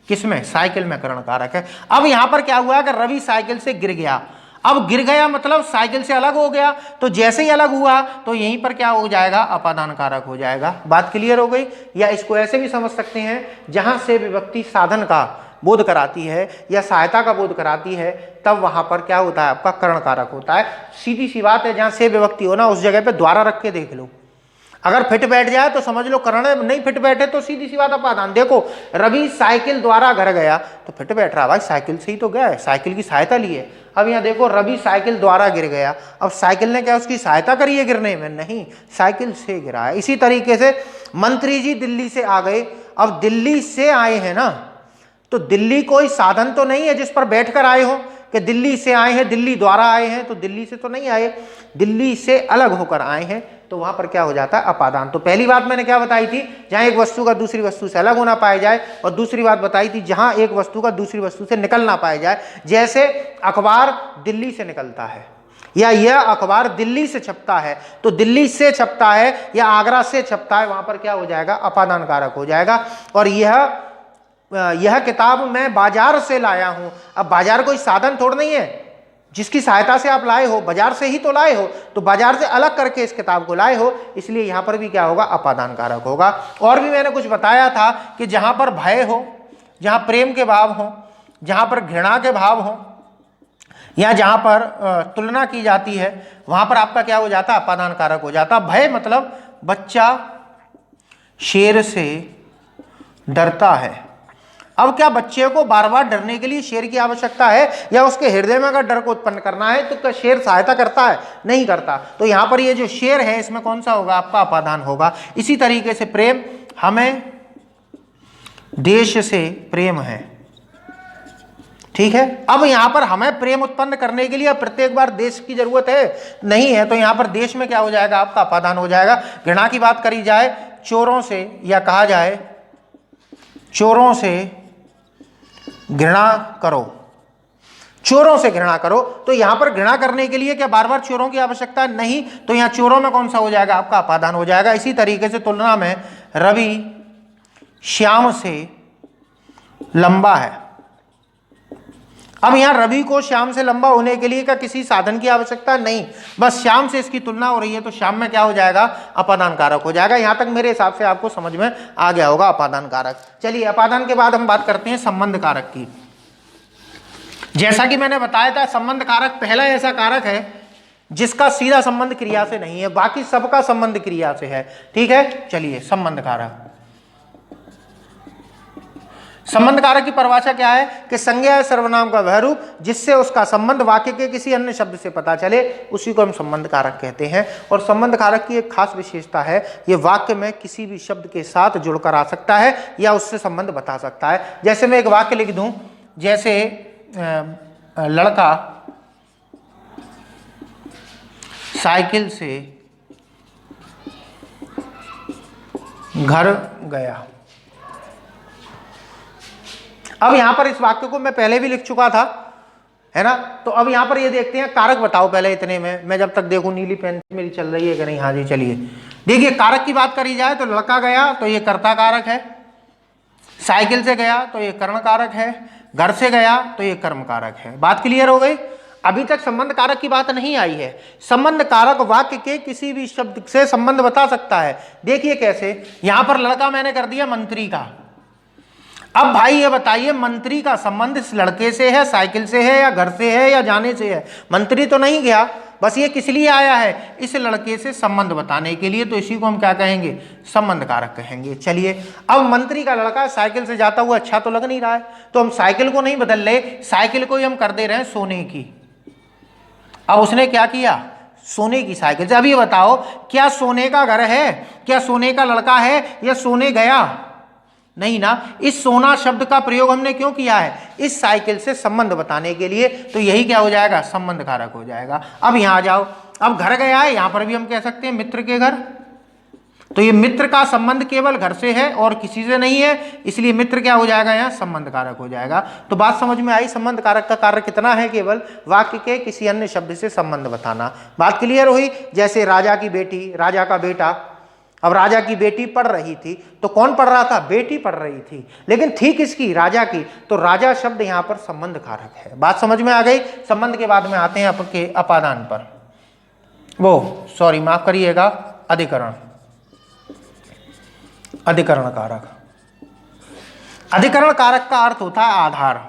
किसमें, साइकिल में करण कारक है। अब यहां पर क्या हुआ कि रवि साइकिल से गिर गया। अब गिर गया मतलब साइकिल से अलग हो गया, तो जैसे ही अलग हुआ तो यहीं पर क्या हो जाएगा, अपादान कारक हो जाएगा। बात क्लियर हो गई? या इसको ऐसे भी समझ सकते हैं, जहां से विभक्ति साधन का बोध कराती है या सहायता का बोध कराती है, तब वहां पर क्या होता है, आपका करण कारक होता है। सीधी सी बात है, जहां से विभक्ति हो ना उस जगह पे द्वारा रख के देख लो, अगर फिट बैठ जाए तो समझ लो करण है, नहीं फिट बैठे तो सीधी सी बात अपादान। देखो रवि साइकिल द्वारा घर गया तो फिट बैठ रहा, भाई साइकिल से ही तो गया है, साइकिल की सहायता ली है। अब यहाँ देखो रवि साइकिल द्वारा गिर गया, अब साइकिल ने क्या उसकी सहायता करी है गिरने में, नहीं, साइकिल से गिरा है। इसी तरीके से मंत्री जी दिल्ली से आ गए, अब दिल्ली से आए हैं ना, तो दिल्ली कोई साधन तो नहीं है जिस पर बैठकर आए हो, कि दिल्ली से आए हैं, दिल्ली द्वारा आए हैं, तो दिल्ली से तो नहीं आए, दिल्ली से अलग होकर आए हैं, तो वहां पर क्या हो जाता है, अपादान। तो पहली बात मैंने क्या बताई थी, जहां एक वस्तु का दूसरी वस्तु से अलग होना पाया जाए, और दूसरी बात बताई थी जहां एक वस्तु का दूसरी वस्तु से निकलना पाया जाए। जैसे अखबार दिल्ली से निकलता है, या यह अखबार दिल्ली से छपता है, तो दिल्ली से छपता है या आगरा से छपता है, वहां पर क्या हो जाएगा, अपादान कारक हो जाएगा। और यह किताब मैं बाजार से लाया हूं, अब बाजार कोई साधन थोड़ा नहीं है जिसकी सहायता से आप लाए हो, बाजार से ही तो लाए हो, तो बाजार से अलग करके इस किताब को लाए हो, इसलिए यहां पर भी क्या होगा, अपादान कारक होगा। और भी मैंने कुछ बताया था कि जहां पर भय हो, जहां प्रेम के भाव हो, जहां पर घृणा के भाव हो, या जहां पर तुलना की जाती है, वहां पर आपका क्या हो जाता है, अपादान कारक हो जाता। भय मतलब बच्चा शेर से डरता है। अब क्या बच्चे को बार बार डरने के लिए शेर की आवश्यकता है, या उसके हृदय में अगर डर को उत्पन्न करना है तो क्या शेर सहायता करता है, नहीं करता। तो यहां पर ये जो शेर है इसमें कौन सा होगा, आपका अपादान होगा। इसी तरीके से प्रेम, हमें देश से प्रेम है, ठीक है। अब यहां पर हमें प्रेम उत्पन्न करने के लिए प्रत्येक बार देश की जरूरत है, नहीं है, तो यहां पर देश में क्या हो जाएगा, आपका अपादान हो जाएगा। घृणा की बात करी जाए, चोरों से, या कहा जाए चोरों से घृणा करो, चोरों से घृणा करो, तो यहां पर घृणा करने के लिए क्या बार बार चोरों की आवश्यकता नहीं, तो यहां चोरों में कौन सा हो जाएगा, आपका अपादान हो जाएगा। इसी तरीके से तुलना में रवि श्याम से लंबा है। अब यहां रवि को श्याम से लंबा होने के लिए क्या किसी साधन की आवश्यकता नहीं, बस श्याम से इसकी तुलना हो रही है, तो श्याम में क्या हो जाएगा, अपादान कारक हो जाएगा। यहां तक मेरे हिसाब से आपको समझ में आ गया होगा अपादान कारक। चलिए अपादान के बाद हम बात करते हैं संबंध कारक की। जैसा कि मैंने बताया था, संबंध कारक पहला ऐसा कारक है जिसका सीधा संबंध क्रिया से नहीं है, बाकी सबका संबंध क्रिया से है, ठीक है। चलिए संबंध कारक, संबंध कारक की परिभाषा क्या है कि संज्ञा है सर्वनाम का वह रूप जिससे उसका संबंध वाक्य के किसी अन्य शब्द से पता चले, उसी को हम संबंध कारक कहते हैं। और संबंध कारक की एक खास विशेषता है, ये वाक्य में किसी भी शब्द के साथ जुड़कर आ सकता है या उससे संबंध बता सकता है। जैसे मैं एक वाक्य लिख दूं, जैसे लड़का साइकिल से घर गया। अब यहां पर इस वाक्य को मैं पहले भी लिख चुका था, है ना। तो अब यहां पर ये देखते हैं कारक बताओ पहले, इतने में मैं जब तक देखूं नीली पेन मेरी चल रही है कि नहीं। हाँ जी चलिए, देखिए कारक की बात करी जाए तो लड़का गया तो ये कर्ता कारक है, साइकिल से गया तो ये कर्ण कारक है, घर से गया तो ये कर्म कारक है। बात क्लियर हो गई। अभी तक संबंध कारक की बात नहीं आई है। संबंध कारक वाक्य के किसी भी शब्द से संबंध बता सकता है। देखिए कैसे, यहां पर लड़का मैंने कर दिया मंत्री का। अब भाई ये बताइए, मंत्री का संबंध इस लड़के से है, साइकिल से है, या घर से है, या जाने से है। मंत्री तो नहीं गया, बस ये किस लिए आया है, इस लड़के से संबंध बताने के लिए, तो इसी को हम क्या कहेंगे, संबंध कारक कहेंगे। चलिए, अब मंत्री का लड़का साइकिल से जाता हुआ अच्छा तो लग नहीं रहा है, तो हम साइकिल को नहीं बदल रहे, साइकिल को ही हम कर दे रहे हैं सोने की। अब उसने क्या किया, सोने की साइकिल से। अब ये बताओ, क्या सोने का घर है, क्या सोने का लड़का है, या सोने गया, नहीं ना। इस सोना शब्द का प्रयोग हमने क्यों किया है, इस साइकिल से संबंध बताने के लिए, तो यही क्या हो जाएगा, संबंध कारक हो जाएगा। अब यहां आ जाओ, अब घर गया है, यहां पर भी हम कह सकते हैं मित्र के घर, तो ये मित्र का संबंध केवल घर से है और किसी से नहीं है, इसलिए मित्र क्या हो जाएगा, यहाँ संबंध कारक हो जाएगा। तो बात समझ में आई, संबंध कारक का कार्य कितना है, केवल वाक्य के किसी अन्य शब्द से संबंध बताना। बात क्लियर हुई। जैसे राजा की बेटी, राजा का बेटा, अब राजा की बेटी पढ़ रही थी, तो कौन पढ़ रहा था, बेटी पढ़ रही थी, लेकिन थी किसकी, राजा की, तो राजा शब्द यहाँ पर संबंध कारक है। बात समझ में आ गई। संबंध के बाद में आते हैं आपके अपादान पर, वो सॉरी माफ करिएगा, अधिकरण, अधिकरण कारक। अधिकरण कारक का अर्थ होता है आधार।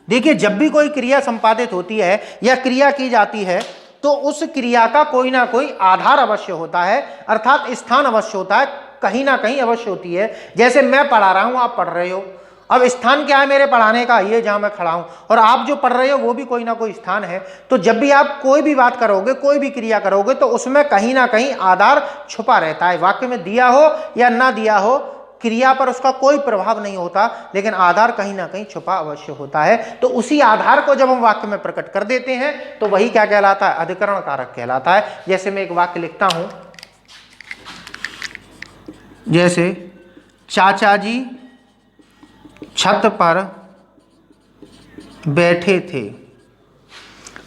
देखिए, जब भी कोई क्रिया संपादित होती है या क्रिया की जाती है तो उस क्रिया का कोई ना कोई आधार अवश्य होता है, अर्थात स्थान अवश्य होता है, कहीं ना कहीं अवश्य होती है। जैसे मैं पढ़ा रहा हूं, आप पढ़ रहे हो, अब स्थान क्या है मेरे पढ़ाने का? ये जहां मैं खड़ा हूं, और आप जो पढ़ रहे हो वो भी कोई ना कोई स्थान है। तो जब भी आप कोई भी बात करोगे, कोई भी क्रिया करोगे, तो उसमें कहीं ना कहीं आधार छुपा रहता है। वाक्य में दिया हो या ना दिया हो, क्रिया पर उसका कोई प्रभाव नहीं होता, लेकिन आधार कहीं ना कहीं छुपा अवश्य होता है। तो उसी आधार को जब हम वाक्य में प्रकट कर देते हैं तो वही क्या कहलाता है? अधिकरण कारक कहलाता है। जैसे मैं एक वाक्य लिखता हूं, जैसे चाचा जी छत पर बैठे थे।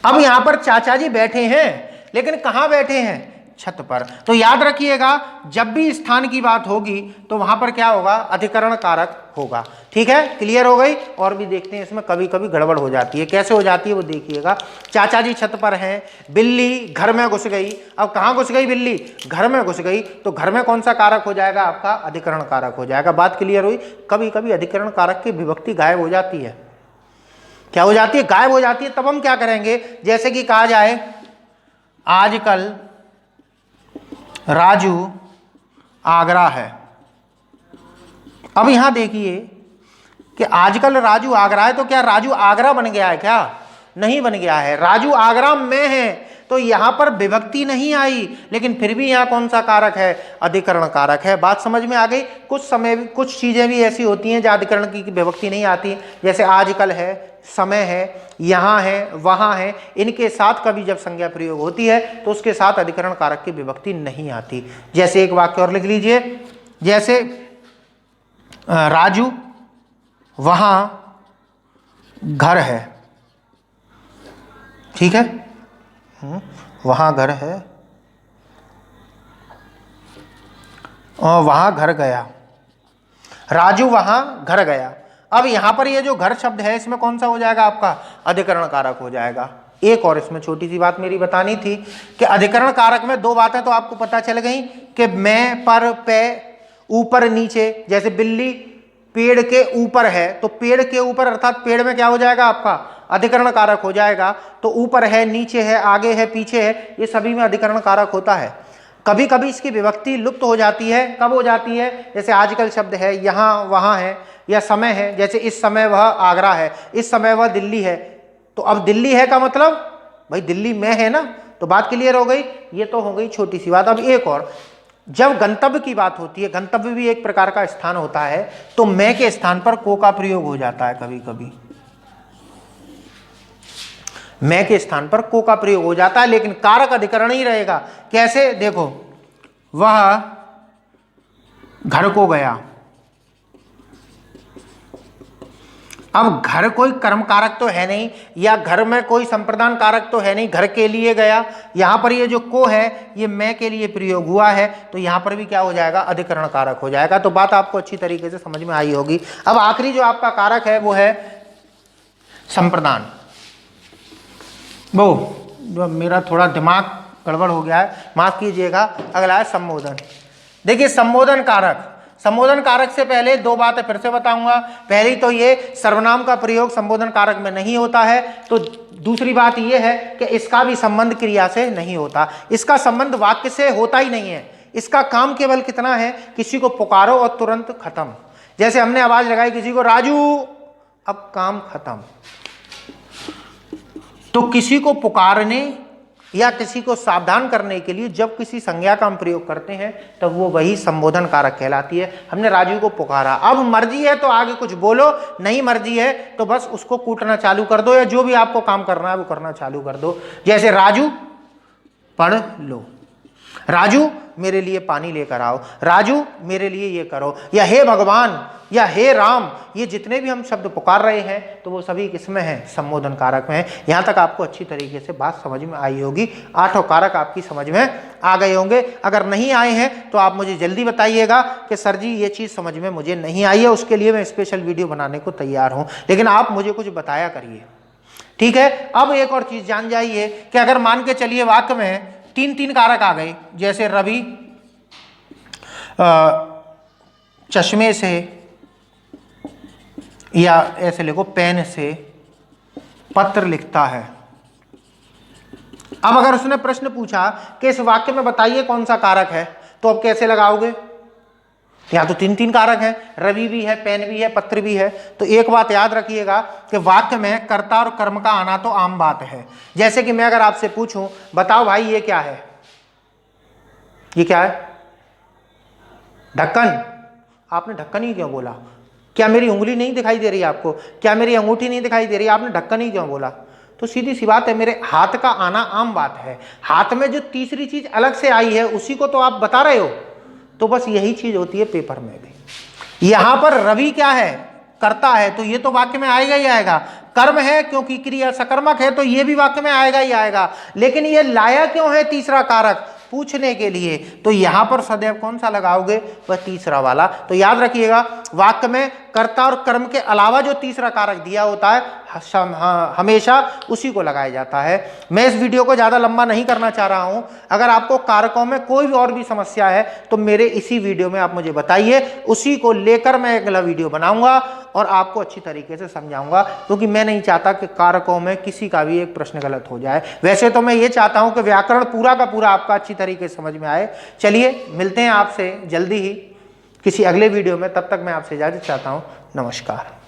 अब यहां पर चाचा जी बैठे हैं, लेकिन कहां बैठे हैं? छत पर। तो याद रखिएगा, जब भी स्थान की बात होगी तो वहां पर क्या होगा? अधिकरण कारक होगा। ठीक है, क्लियर हो गई? और भी देखते हैं, इसमें कभी कभी गड़बड़ हो जाती है। कैसे हो जाती है वो देखिएगा। चाचा जी छत पर हैं, बिल्ली घर में घुस गई। अब कहां घुस गई बिल्ली? घर में घुस गई। तो घर में कौन सा कारक हो जाएगा? आपका अधिकरण कारक हो जाएगा। बात क्लियर हुई? कभी कभी अधिकरण कारक की विभक्ति गायब हो जाती है। क्या हो जाती है? गायब हो जाती है। तब हम क्या करेंगे? जैसे कि कहा जाए, आजकल राजू आगरा है। अब यहां देखिए कि आजकल राजू आगरा है, तो क्या राजू आगरा बन गया है? क्या नहीं बन गया है। राजू आगरा में है, तो यहां पर विभक्ति नहीं आई, लेकिन फिर भी यहां कौन सा कारक है? अधिकरण कारक है। बात समझ में आ गई? कुछ चीजें भी ऐसी होती हैं जहां अधिकरण की विभक्ति नहीं आती, जैसे आजकल है, समय है, यहां है, वहां है। इनके साथ कभी जब संज्ञा प्रयोग होती है तो उसके साथ अधिकरण कारक की विभक्ति नहीं आती। जैसे एक वाक्य और लिख लीजिए, जैसे राजू वहां घर है। ठीक है, वहां घर है और वहां घर गया। राजू वहां घर गया। अब यहां पर ये जो घर शब्द है, इसमें कौन सा हो जाएगा? आपका अधिकरण कारक हो जाएगा। एक और इसमें छोटी सी बात मेरी बतानी थी कि अधिकरण कारक में दो बातें तो आपको पता चल गई कि मैं, पर, पे, ऊपर, नीचे। जैसे बिल्ली पेड़ के ऊपर है, तो पेड़ के ऊपर अर्थात पेड़ में क्या हो जाएगा? आपका अधिकरण कारक हो जाएगा। तो ऊपर है, नीचे है, आगे है, पीछे है, ये सभी में अधिकरण कारक होता है। कभी कभी इसकी विभक्ति लुप्त हो जाती है। कब हो जाती है? जैसे आजकल शब्द है, यहाँ वहाँ है, या समय है, जैसे इस समय वह आगरा है, इस समय वह दिल्ली है। तो अब दिल्ली है का मतलब भाई दिल्ली में है ना। तो बात क्लियर हो गई? ये तो हो गई छोटी सी बात। अब एक और, जब गंतव्य की बात होती है, गंतव्य भी एक प्रकार का स्थान होता है, तो मैं के स्थान पर को का प्रयोग हो जाता है। कभी कभी मैं के स्थान पर को का प्रयोग हो जाता है, लेकिन कारक अधिकरण ही रहेगा। कैसे? देखो, वह घर को गया। अब घर कोई कर्म कारक तो है नहीं, या घर में कोई संप्रदान कारक तो है नहीं, घर के लिए गया। यहां पर ये जो को है, ये मैं के लिए प्रयोग हुआ है, तो यहां पर भी क्या हो जाएगा? अधिकरण कारक हो जाएगा। तो बात आपको अच्छी तरीके से समझ में आई होगी। अब आखिरी जो आपका कारक है वो है संप्रदान। वो जो मेरा थोड़ा दिमाग गड़बड़ हो गया है, माफ कीजिएगा। अगला है संबोधन। देखिए, संबोधन कारक, संबोधन कारक से पहले दो बातें फिर से बताऊंगा। पहली तो ये, सर्वनाम का प्रयोग संबोधन कारक में नहीं होता है। तो दूसरी बात ये है कि इसका भी संबंध क्रिया से नहीं होता, इसका संबंध वाक्य से होता ही नहीं है। इसका काम केवल कितना है? किसी को पुकारो और तुरंत खत्म। जैसे हमने आवाज लगाई किसी को, राजू, अब काम खत्म। तो किसी को पुकारने या किसी को सावधान करने के लिए जब किसी संज्ञा का हम प्रयोग करते हैं तब तो वो वही संबोधन कारक कहलाती है। हमने राजू को पुकारा। अब मर्जी है तो आगे कुछ बोलो, नहीं मर्जी है तो बस उसको कूटना चालू कर दो, या जो भी आपको काम करना है वो करना चालू कर दो। जैसे राजू पढ़ लो, राजू मेरे लिए पानी लेकर आओ, राजू मेरे लिए ये करो, या हे भगवान, या हे राम, ये जितने भी हम शब्द पुकार रहे हैं तो वो सभी किसमें हैं? संबोधन कारक में है। यहाँ तक आपको अच्छी तरीके से बात समझ में आई होगी। 8 कारक आपकी समझ में आ गए होंगे। अगर नहीं आए हैं तो आप मुझे जल्दी बताइएगा कि सर जी ये चीज़ समझ में मुझे नहीं आई है, उसके लिए मैं स्पेशल वीडियो बनाने को तैयार हूँ, लेकिन आप मुझे कुछ बताया करिए। ठीक है। अब एक और चीज़ जान जाइए कि अगर मान के चलिए वाक्य में 3 कारक आ गए, जैसे रवि चश्मे से या ऐसे लिखो पेन से पत्र लिखता है। अब अगर उसने प्रश्न पूछा कि इस वाक्य में बताइए कौन सा कारक है, तो अब कैसे लगाओगे? यहाँ तो 3 कारक हैं, रवि भी है, पेन भी है, पत्र भी है। तो एक बात याद रखिएगा कि वाक्य में कर्ता और कर्म का आना तो आम बात है। जैसे कि मैं अगर आपसे पूछूं, बताओ भाई ये क्या है? ये क्या है? ढक्कन। आपने ढक्कन ही क्यों बोला? क्या मेरी उंगली नहीं दिखाई दे रही आपको? क्या मेरी अंगूठी नहीं दिखाई दे रही? आपने ढक्कन ही क्यों बोला? तो सीधी सी बात है, मेरे हाथ का आना आम बात है। हाथ में जो तीसरी चीज अलग से आई है उसी को तो आप बता रहे हो। तो बस यही चीज होती है पेपर में भी। यहां पर रवि क्या है? करता है, तो ये तो वाक्य में आएगा ही आएगा। कर्म है क्योंकि क्रिया सकर्मक है, तो ये भी वाक्य में आएगा ही आएगा। लेकिन ये लाया क्यों है तीसरा कारक? पूछने के लिए। तो यहां पर सदैव कौन सा लगाओगे? वह तीसरा वाला। तो याद रखिएगा, वाक्य में कर्ता और कर्म के अलावा जो तीसरा कारक दिया होता है हमेशा उसी को लगाया जाता है। मैं इस वीडियो को ज़्यादा लंबा नहीं करना चाह रहा हूं। अगर आपको कारकों में कोई भी और भी समस्या है तो मेरे इसी वीडियो में आप मुझे बताइए, उसी को लेकर मैं अगला वीडियो बनाऊंगा और आपको अच्छी तरीके से समझाऊंगा, क्योंकि मैं नहीं चाहता कि कारकों में किसी का भी एक प्रश्न गलत हो जाए। वैसे तो मैं ये चाहता हूं कि व्याकरण पूरा का पूरा आपका अच्छी तरीके से समझ में आए। चलिए मिलते हैं आपसे जल्दी ही किसी अगले वीडियो में, तब तक मैं आपसे इजाजत चाहता हूं। नमस्कार।